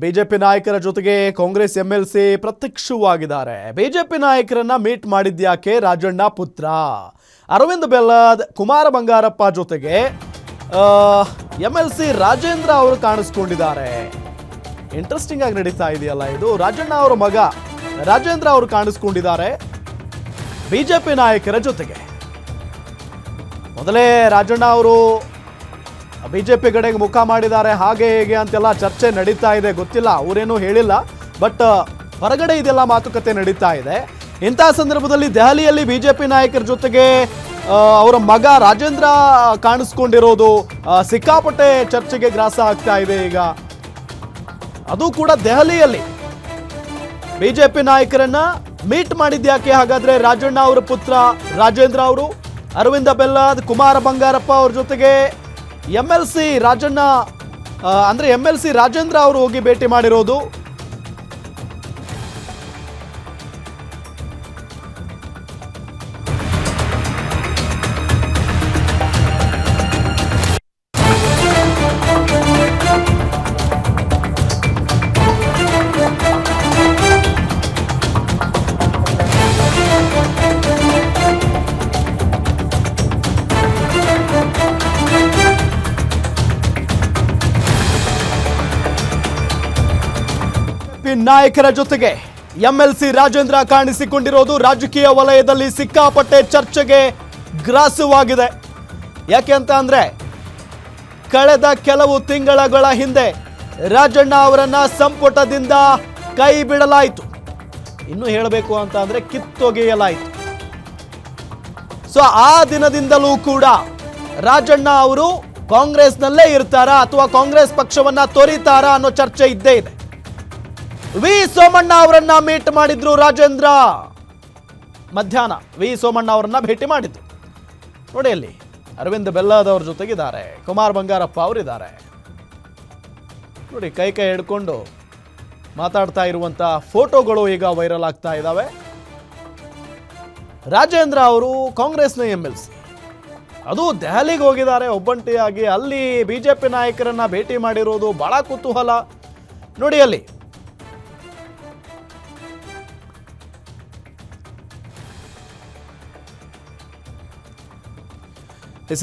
BJP ನಾಯಕರ ಜೊತೆಗೆ Congress MLC ಪ್ರತ್ಯಕ್ಷವಾಗಿದ್ದಾರೆ. ಬಿಜೆಪಿ ನಾಯಕರನ್ನ ಮೀಟ್ ಮಾಡಿದ್ಯಾಕೆ? ರಾಜಣ್ಣ ಪುತ್ರ ಅರವಿಂದ್ ಬೆಲ್ಲದ್, ಕುಮಾರ ಬಂಗಾರಪ್ಪ ಜೊತೆಗೆ ಎಂಎಲ್ಸಿ ರಾಜೇಂದ್ರ ಅವರು ಕಾಣಿಸ್ಕೊಂಡಿದ್ದಾರೆ. ಇಂಟ್ರೆಸ್ಟಿಂಗ್ ಆಗಿ ನಡೀತಾ ಇದೆಯಲ್ಲ ಇದು. ರಾಜಣ್ಣ ಅವರ ಮಗ ರಾಜೇಂದ್ರ ಅವರು ಕಾಣಿಸ್ಕೊಂಡಿದ್ದಾರೆ ಬಿಜೆಪಿ ನಾಯಕರ ಜೊತೆಗೆ. ಮೊದಲೇ ರಾಜಣ್ಣ ಅವರು ಬಿಜೆಪಿ ಕಡೆಗೆ ಮುಖ ಮಾಡಿದ್ದಾರೆ, ಹಾಗೆ ಹೇಗೆ ಅಂತೆಲ್ಲ ಚರ್ಚೆ ನಡೀತಾ ಇದೆ. ಗೊತ್ತಿಲ್ಲ, ಅವರೇನೂ ಹೇಳಿಲ್ಲ, ಬಟ್ ಹೊರಗಡೆ ಇದೆಲ್ಲ ಮಾತುಕತೆ ನಡೀತಾ ಇದೆ. ಇಂಥ ಸಂದರ್ಭದಲ್ಲಿ ದೆಹಲಿಯಲ್ಲಿ ಬಿಜೆಪಿ ನಾಯಕರ ಜೊತೆಗೆ ಅವರ ಮಗ ರಾಜೇಂದ್ರ ಕಾಣಿಸ್ಕೊಂಡಿರೋದು ಸಿಕ್ಕಾಪಟ್ಟೆ ಚರ್ಚೆಗೆ ಗ್ರಾಸ ಆಗ್ತಾ ಇದೆ ಈಗ. ಅದು ಕೂಡ ದೆಹಲಿಯಲ್ಲಿ ಬಿಜೆಪಿ ನಾಯಕರನ್ನ ಮೀಟ್ ಮಾಡಿದ್ಯಾಕೆ ಹಾಗಾದ್ರೆ? ರಾಜಣ್ಣ ಅವರ ಪುತ್ರ ರಾಜೇಂದ್ರ ಅವರು ಅರವಿಂದ ಬೆಲ್ಲದ್, ಕುಮಾರ ಬಂಗಾರಪ್ಪ ಅವ್ರ ಜೊತೆಗೆ ಎಂಎಲ್ಸಿ ರಾಜಣ್ಣ ಅಂದ್ರೆ ಎಂಎಲ್ಸಿ ರಾಜೇಂದ್ರ ಅವರು ಹೋಗಿ ಭೇಟಿ ಮಾಡಿರೋದು. ನಾಯಕರ ಜೊತೆಗೆ ಎಂಎಲ್ಸಿ ರಾಜೇಂದ್ರ ಕಾಣಿಸಿಕೊಂಡಿರೋದು ರಾಜಕೀಯ ವಲಯದಲ್ಲಿ ಸಿಕ್ಕಾಪಟ್ಟೆ ಚರ್ಚೆಗೆ ಗ್ರಾಸವಾಗಿದೆ. ಯಾಕೆ ಅಂತ ಅಂದ್ರೆ ಕಳೆದ ಕೆಲವು ತಿಂಗಳ ಹಿಂದೆ ರಾಜಣ್ಣ ಅವರನ್ನ ಸಂಪುಟದಿಂದ ಕೈ ಬಿಡಲಾಯಿತು. ಇನ್ನು ಹೇಳಬೇಕು ಅಂತ ಅಂದ್ರೆ ಕಿತ್ತೊಗೆಯಲಾಯಿತು. ಸೊ ಆ ದಿನದಿಂದಲೂ ಕೂಡ ರಾಜಣ್ಣ ಅವರು ಕಾಂಗ್ರೆಸ್ನಲ್ಲೇ ಇರ್ತಾರಾ ಅಥವಾ ಕಾಂಗ್ರೆಸ್ ಪಕ್ಷವನ್ನ ತೊರೀತಾರಾ ಅನ್ನೋ ಚರ್ಚೆ ಇದ್ದೇ ಇದೆ. ವಿ ಸೋಮಣ್ಣ ಅವರನ್ನ ಮೀಟ್ ಮಾಡಿದ್ರು ರಾಜೇಂದ್ರ. ಮಧ್ಯಾಹ್ನ ವಿ ಸೋಮಣ್ಣ ಅವರನ್ನ ಭೇಟಿ ಮಾಡಿದ್ರು. ನೋಡಿ, ಅಲ್ಲಿ ಅರವಿಂದ್ ಬೆಲ್ಲದ್ ಅವ್ರ ಜೊತೆಗಿದ್ದಾರೆ, ಕುಮಾರ್ ಬಂಗಾರಪ್ಪ ಅವರಿದ್ದಾರೆ. ನೋಡಿ, ಕೈ ಹಿಡ್ಕೊಂಡು ಮಾತಾಡ್ತಾ ಇರುವಂತ ಫೋಟೋಗಳು ಈಗ ವೈರಲ್ ಆಗ್ತಾ ಇದ್ದಾವೆ. ರಾಜೇಂದ್ರ ಅವರು ಕಾಂಗ್ರೆಸ್ನ ಎಂಎಲ್ಸಿ, ಅದು ದೆಹಲಿಗೆ ಹೋಗಿದ್ದಾರೆ ಒಬ್ಬಂಟಿಯಾಗಿ. ಅಲ್ಲಿ ಬಿಜೆಪಿ ನಾಯಕರನ್ನ ಭೇಟಿ ಮಾಡಿರೋದು ಬಹಳ ಕುತೂಹಲ. ನೋಡಿ, ಅಲ್ಲಿ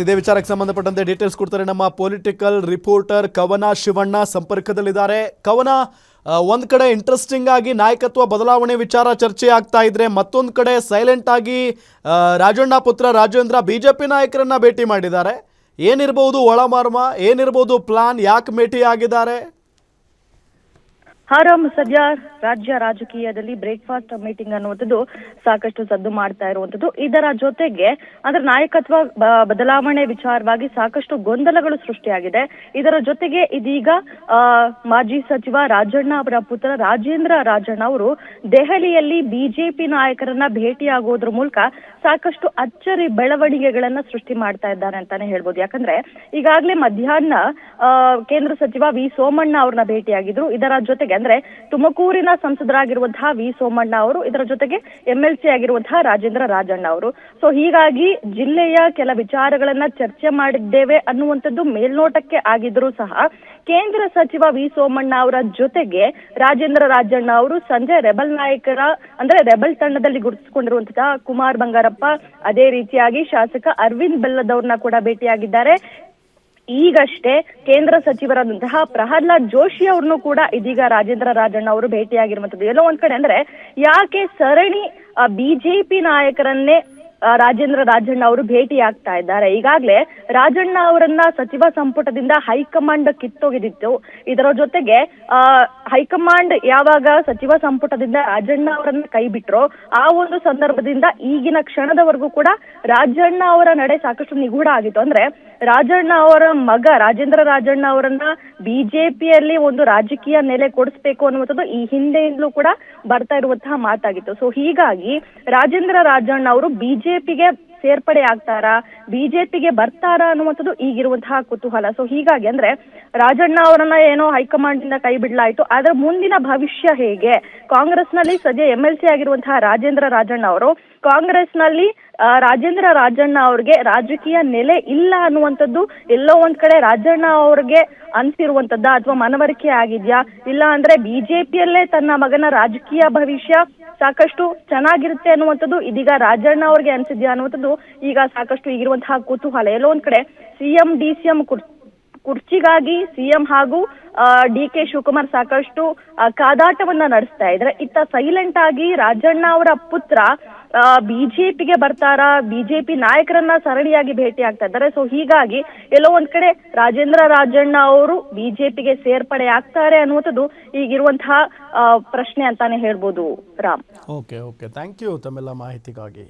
ಇದೇ ವಿಚಾರಕ್ಕೆ ಸಂಬಂಧಪಟ್ಟಂತೆ ಡೀಟೇಲ್ಸ್ ಕೊಡ್ತಾರೆ ನಮ್ಮ ಪೊಲಿಟಿಕಲ್ ರಿಪೋರ್ಟರ್ ಕವನ ಶಿವಣ್ಣ ಸಂಪರ್ಕದಲ್ಲಿದ್ದಾರೆ. ಕವನ, ಒಂದ್ ಕಡೆ ಇಂಟ್ರೆಸ್ಟಿಂಗ್ ಆಗಿ ನಾಯಕತ್ವ ಬದಲಾವಣೆ ವಿಚಾರ ಚರ್ಚೆ ಆಗ್ತಾ ಇದ್ರೆ, ಮತ್ತೊಂದು ಕಡೆ ಸೈಲೆಂಟ್ ಆಗಿ ರಾಜಣ್ಣ ಪುತ್ರ ರಾಜೇಂದ್ರ ಬಿಜೆಪಿ ನಾಯಕರನ್ನ ಭೇಟಿ ಮಾಡಿದ್ದಾರೆ. ಏನಿರಬಹುದು ಒಳಮರ್ಮ, ಏನಿರಬಹುದು ಪ್ಲಾನ್, ಯಾಕೆ ಭೇಟಿ ಆಗಿದ್ದಾರೆ? ಹಾರಾಮ್, ಸದ್ಯ ರಾಜ್ಯ ರಾಜಕೀಯದಲ್ಲಿ ಬ್ರೇಕ್ಫಾಸ್ಟ್ ಮೀಟಿಂಗ್ ಅನ್ನುವಂಥದ್ದು ಸಾಕಷ್ಟು ಸದ್ದು ಮಾಡ್ತಾ ಇರುವಂತದ್ದು. ಇದರ ಜೊತೆಗೆ ಅಂದ್ರೆ ನಾಯಕತ್ವ ಬದಲಾವಣೆ ವಿಚಾರವಾಗಿ ಸಾಕಷ್ಟು ಗೊಂದಲಗಳು ಸೃಷ್ಟಿಯಾಗಿದೆ. ಇದರ ಜೊತೆಗೆ ಇದೀಗ ಮಾಜಿ ಸಚಿವ ರಾಜಣ್ಣ ಅವರ ಪುತ್ರ ರಾಜೇಂದ್ರ ರಾಜಣ್ಣ ಅವರು ದೆಹಲಿಯಲ್ಲಿ ಬಿಜೆಪಿ ನಾಯಕರನ್ನ ಭೇಟಿಯಾಗೋದ್ರ ಮೂಲಕ ಸಾಕಷ್ಟು ಅಚ್ಚರಿ ಬೆಳವಣಿಗೆಗಳನ್ನ ಸೃಷ್ಟಿ ಮಾಡ್ತಾ ಇದ್ದಾರೆ ಅಂತಾನೆ ಹೇಳ್ಬೋದು. ಯಾಕಂದ್ರೆ ಈಗಾಗಲೇ ಮಧ್ಯಾಹ್ನ ಕೇಂದ್ರ ಸಚಿವ ವಿ ಸೋಮಣ್ಣ ಅವ್ರನ್ನ ಭೇಟಿಯಾಗಿದ್ರು. ಇದರ ಜೊತೆಗೆ ಅಂದ್ರೆ ತುಮಕೂರಿನ ಸಂಸದರಾಗಿರುವಂತಹ ವಿ ಸೋಮಣ್ಣ ಅವರು, ಇದರ ಜೊತೆಗೆ ಎಂಎಲ್ಸಿ ಆಗಿರುವಂತಹ ರಾಜೇಂದ್ರ ರಾಜಣ್ಣ ಅವರು. ಸೊ ಹೀಗಾಗಿ ಜಿಲ್ಲೆಯ ಕೆಲ ವಿಚಾರಗಳನ್ನ ಚರ್ಚೆ ಮಾಡಿದ್ದೇವೆ ಅನ್ನುವಂಥದ್ದು ಮೇಲ್ನೋಟಕ್ಕೆ ಆಗಿದ್ರು ಸಹ ಕೇಂದ್ರ ಸಚಿವ ವಿ ಸೋಮಣ್ಣ ಅವರ ಜೊತೆಗೆ ರಾಜೇಂದ್ರ ರಾಜಣ್ಣ ಅವರು ಸಂಜೆ ರೆಬಲ್ ನಾಯಕರ ಅಂದ್ರೆ ರೆಬಲ್ ತಂಡದಲ್ಲಿ ಗುರುತಿಸಿಕೊಂಡಿರುವಂತಹ ಕುಮಾರ್ ಬಂಗಾರಪ್ಪ, ಅದೇ ರೀತಿಯಾಗಿ ಶಾಸಕ ಅರವಿಂದ್ ಬೆಲ್ಲದ್ ಅವ್ರನ್ನ ಕೂಡ ಭೇಟಿಯಾಗಿದ್ದಾರೆ. ಈಗಷ್ಟೇ ಕೇಂದ್ರ ಸಚಿವರಾದಂತಹ ಪ್ರಹ್ಲಾದ್ ಜೋಶಿ ಅವ್ರನ್ನು ಕೂಡ ಇದೀಗ ರಾಜೇಂದ್ರ ರಾಜಣ್ಣ ಅವರು ಭೇಟಿಯಾಗಿರುವಂತದ್ದು. ಎಲ್ಲೋ ಒಂದ್ ಕಡೆ ಅಂದ್ರೆ ಯಾಕೆ ಸರಣಿ ಬಿಜೆಪಿ ನಾಯಕರನ್ನೇ ರಾಜೇಂದ್ರ ರಾಜಣ್ಣ ಅವರು ಭೇಟಿ ಆಗ್ತಾ ಇದ್ದಾರೆ. ಈಗಾಗಲೇ ರಾಜಣ್ಣ ಅವರನ್ನ ಸಚಿವ ಸಂಪುಟದಿಂದ ಹೈಕಮಾಂಡ್ ಕಿತ್ತೊಗೆದಿತ್ತು. ಇದರ ಜೊತೆಗೆ ಹೈಕಮಾಂಡ್ ಯಾವಾಗ ಸಚಿವ ಸಂಪುಟದಿಂದ ರಾಜಣ್ಣ ಅವರನ್ನ ಕೈ ಬಿಟ್ರೋ ಆ ಒಂದು ಸಂದರ್ಭದಿಂದ ಈಗಿನ ಕ್ಷಣದವರೆಗೂ ಕೂಡ ರಾಜಣ್ಣ ಅವರ ನಡೆ ಸಾಕಷ್ಟು ನಿಗೂಢ ಆಗಿತ್ತು. ಅಂದ್ರೆ ರಾಜಣ್ಣ ಅವರ ಮಗ ರಾಜೇಂದ್ರ ರಾಜಣ್ಣ ಅವರನ್ನ ಬಿಜೆಪಿಯಲ್ಲಿ ಒಂದು ರಾಜಕೀಯ ನೆಲೆ ಕೊಡಿಸ್ಬೇಕು ಅನ್ನುವಂಥದ್ದು ಈ ಹಿಂದೆಯಿಂದಲೂ ಕೂಡ ಬರ್ತಾ ಇರುವಂತಹ ಮಾತಾಗಿತ್ತು. ಸೊ ಹೀಗಾಗಿ ರಾಜೇಂದ್ರ ರಾಜಣ್ಣ ಅವರು ಬಿಜೆಪಿಗೆ ಸೇರ್ಪಡೆ ಆಗ್ತಾರಾ, ಬಿಜೆಪಿಗೆ ಬರ್ತಾರಾ ಅನ್ನುವಂಥದ್ದು ಈಗಿರುವಂತಹ ಕುತೂಹಲ. ಸೊ ಹೀಗಾಗಿ ಅಂದ್ರೆ ರಾಜಣ್ಣ ಅವರನ್ನ ಏನೋ ಹೈಕಮಾಂಡ್ ಇಂದ ಕೈ ಬಿಡ್ಲಾಯ್ತು, ಆದ್ರೆ ಮುಂದಿನ ಭವಿಷ್ಯ ಹೇಗೆ? ಕಾಂಗ್ರೆಸ್ ನಲ್ಲಿ ಸದ್ಯ ಎಂಎಲ್ಸಿ ಆಗಿರುವಂತಹ ರಾಜೇಂದ್ರ ರಾಜಣ್ಣ ಅವರು ಕಾಂಗ್ರೆಸ್ ನಲ್ಲಿ ರಾಜೇಂದ್ರ ರಾಜಣ್ಣ ಅವ್ರಿಗೆ ರಾಜಕೀಯ ನೆಲೆ ಇಲ್ಲ ಅನ್ನುವಂಥದ್ದು ಎಲ್ಲೋ ಒಂದ್ ಕಡೆ ರಾಜಣ್ಣ ಅವ್ರಿಗೆ ಅನ್ಸಿರುವಂತದ್ದ ಅಥವಾ ಮನವರಿಕೆ ಆಗಿದ್ಯಾ, ಇಲ್ಲ ಅಂದ್ರೆ ಬಿಜೆಪಿಯಲ್ಲೇ ತನ್ನ ಮಗನ ರಾಜಕೀಯ ಭವಿಷ್ಯ ಸಾಕಷ್ಟು ಚೆನ್ನಾಗಿರುತ್ತೆ ಅನ್ನುವಂಥದ್ದು ಇದೀಗ ರಾಜಣ್ಣ ಅವ್ರಿಗೆ ಅನ್ಸಿದ್ಯಾ ಅನ್ನುವಂಥದ್ದು ಈಗ ಸಾಕಷ್ಟು ಈಗಿರುವಂತಹ ಕುತೂಹಲ. ಎಲ್ಲೋ ಒಂದ್ ಕಡೆ ಸಿಎಂ ಡಿಸಿಎಂ ಕುರ್ಚಿಗಾಗಿ ಸಿಎಂ ಹಾಗೂ ಡಿ ಕೆ ಶಿವಕುಮಾರ್ ಸಾಕಷ್ಟು ಕಾದಾಟವನ್ನ ನಡೆಸ್ತಾ ಇದ್ರೆ, ಇತ್ತ ಸೈಲೆಂಟ್ ಆಗಿ ರಾಜಣ್ಣ ಅವರ ಪುತ್ರ ಬಿಜೆಪಿಗೆ ಬರ್ತಾರಾ, ಬಿಜೆಪಿ ನಾಯಕರನ್ನ ಸರಣಿಯಾಗಿ ಭೇಟಿ ಆಗ್ತಾ ಇದ್ದಾರೆ. ಸೊ ಹೀಗಾಗಿ ಎಲ್ಲೋ ಒಂದ್ ಕಡೆ ರಾಜೇಂದ್ರ ರಾಜಣ್ಣ ಅವರು ಬಿಜೆಪಿಗೆ ಸೇರ್ಪಡೆ ಆಗ್ತಾರೆ ಅನ್ನುವಂಥದ್ದು ಈಗಿರುವಂತಹ ಪ್ರಶ್ನೆ ಅಂತಾನೆ ಹೇಳ್ಬೋದು ರಾಮ್. ಓಕೆ ಥ್ಯಾಂಕ್ ಯು ತಮ್ಮೆಲ್ಲ ಮಾಹಿತಿಗಾಗಿ.